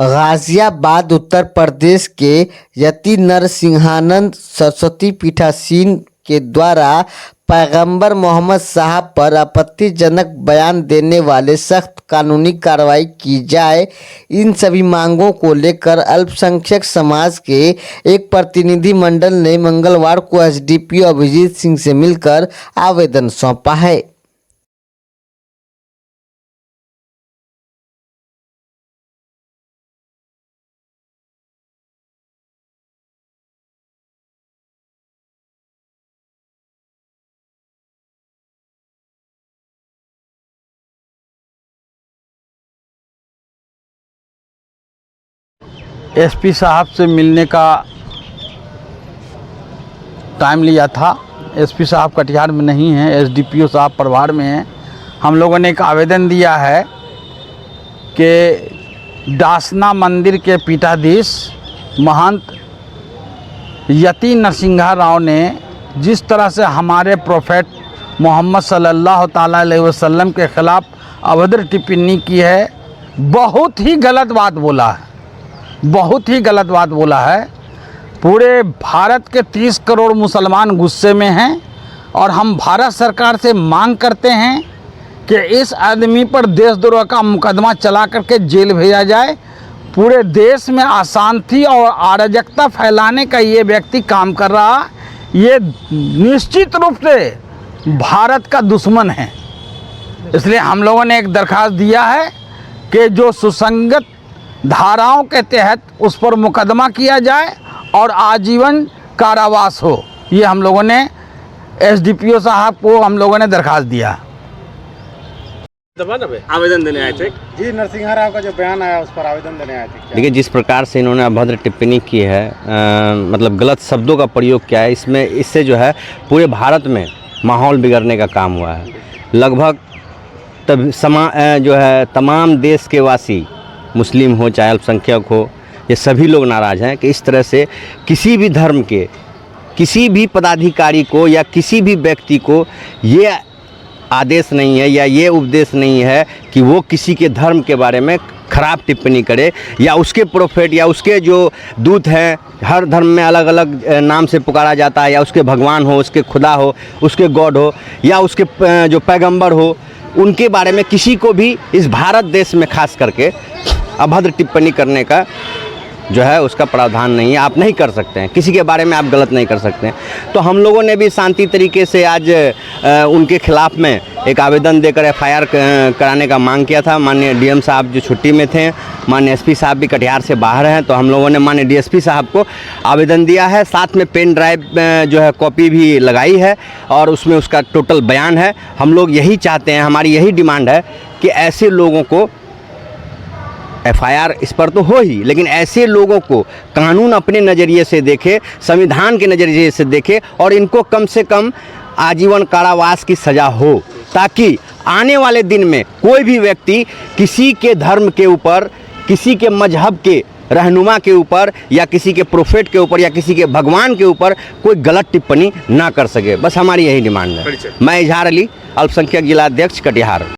गाजियाबाद उत्तर प्रदेश के यति नरसिंहानंद सरस्वती पीठासीन के द्वारा पैगंबर मोहम्मद साहब पर आपत्तिजनक बयान देने वाले सख्त कानूनी कार्रवाई की जाए, इन सभी मांगों को लेकर अल्पसंख्यक समाज के एक प्रतिनिधि मंडल ने मंगलवार को एसडीपीओ अभिजीत सिंह से मिलकर आवेदन सौंपा है। एसपी साहब से मिलने का टाइम लिया था। एसपी साहब कटिहार में नहीं हैं, एसडीपीओ साहब प्रभार में हैं। हम लोगों ने एक आवेदन दिया है कि दासना मंदिर के पीठाधीश महंत यति नरसिंहा राव ने जिस तरह से हमारे प्रोफेट मोहम्मद सल्लल्लाहु ताला अलैहि वसल्लम के ख़िलाफ़ अभद्र टिप्पणी की है, बहुत ही गलत बात बोला है, बहुत ही गलत बात बोला है। पूरे भारत के 30 करोड़ मुसलमान गुस्से में हैं और हम भारत सरकार से मांग करते हैं कि इस आदमी पर देशद्रोह का मुकदमा चला करके जेल भेजा जाए। पूरे देश में अशांति और अराजकता फैलाने का ये व्यक्ति काम कर रहा, ये निश्चित रूप से भारत का दुश्मन है। इसलिए हम लोगों ने एक दरख्वास्त दिया है कि जो सुसंगत धाराओं के तहत उस पर मुकदमा किया जाए और आजीवन कारावास हो। ये हम लोगों ने एसडीपीओ साहब को हम लोगों ने दरखास्त दिया। आवेदन देने आए थे जी, नरसिंहा राव का जो बयान आया उस पर आवेदन देने आए थे। देखिए, जिस प्रकार से इन्होंने अभद्र टिप्पणी की है, मतलब गलत शब्दों का प्रयोग किया है, इससे जो है पूरे भारत में माहौल बिगड़ने का काम हुआ है। लगभग जो है तमाम देश के वासी, मुस्लिम हो चाहे अल्पसंख्यक हो, ये सभी लोग नाराज़ हैं कि इस तरह से किसी भी धर्म के किसी भी पदाधिकारी को या किसी भी व्यक्ति को ये आदेश नहीं है या ये उपदेश नहीं है कि वो किसी के धर्म के बारे में खराब टिप्पणी करे या उसके प्रोफेट या उसके जो दूत हैं, हर धर्म में अलग अलग नाम से पुकारा जाता है, या उसके भगवान हो, उसके खुदा हो, उसके गॉड हो, या उसके जो पैगंबर हो, उनके बारे में किसी को भी इस भारत देश में खास करके अभद्र टिप्पणी करने का जो है उसका प्रावधान नहीं है। आप नहीं कर सकते हैं, किसी के बारे में आप गलत नहीं कर सकते हैं। तो हम लोगों ने भी शांति तरीके से आज उनके खिलाफ़ में एक आवेदन देकर एफआईआर कराने का मांग किया था। माननीय डीएम साहब जो छुट्टी में थे, माननीय एसपी साहब भी कटिहार से बाहर हैं, तो हम लोगों ने माननीय डीएसपी साहब को आवेदन दिया है। साथ में पेन ड्राइव जो है कॉपी भी लगाई है और उसमें उसका टोटल बयान है। हम लोग यही चाहते हैं, हमारी यही डिमांड है कि ऐसे लोगों को एफआईआर इस पर तो हो ही, लेकिन ऐसे लोगों को कानून अपने नज़रिए से देखे, संविधान के नज़रिए से देखे और इनको कम से कम आजीवन कारावास की सज़ा हो, ताकि आने वाले दिन में कोई भी व्यक्ति किसी के धर्म के ऊपर, किसी के मजहब के रहनुमा के ऊपर या किसी के प्रोफेट के ऊपर या किसी के भगवान के ऊपर कोई गलत टिप्पणी ना कर सके। बस हमारी यही डिमांड है। मैं इजहार अली, अल्पसंख्यक जिला अध्यक्ष कटिहार।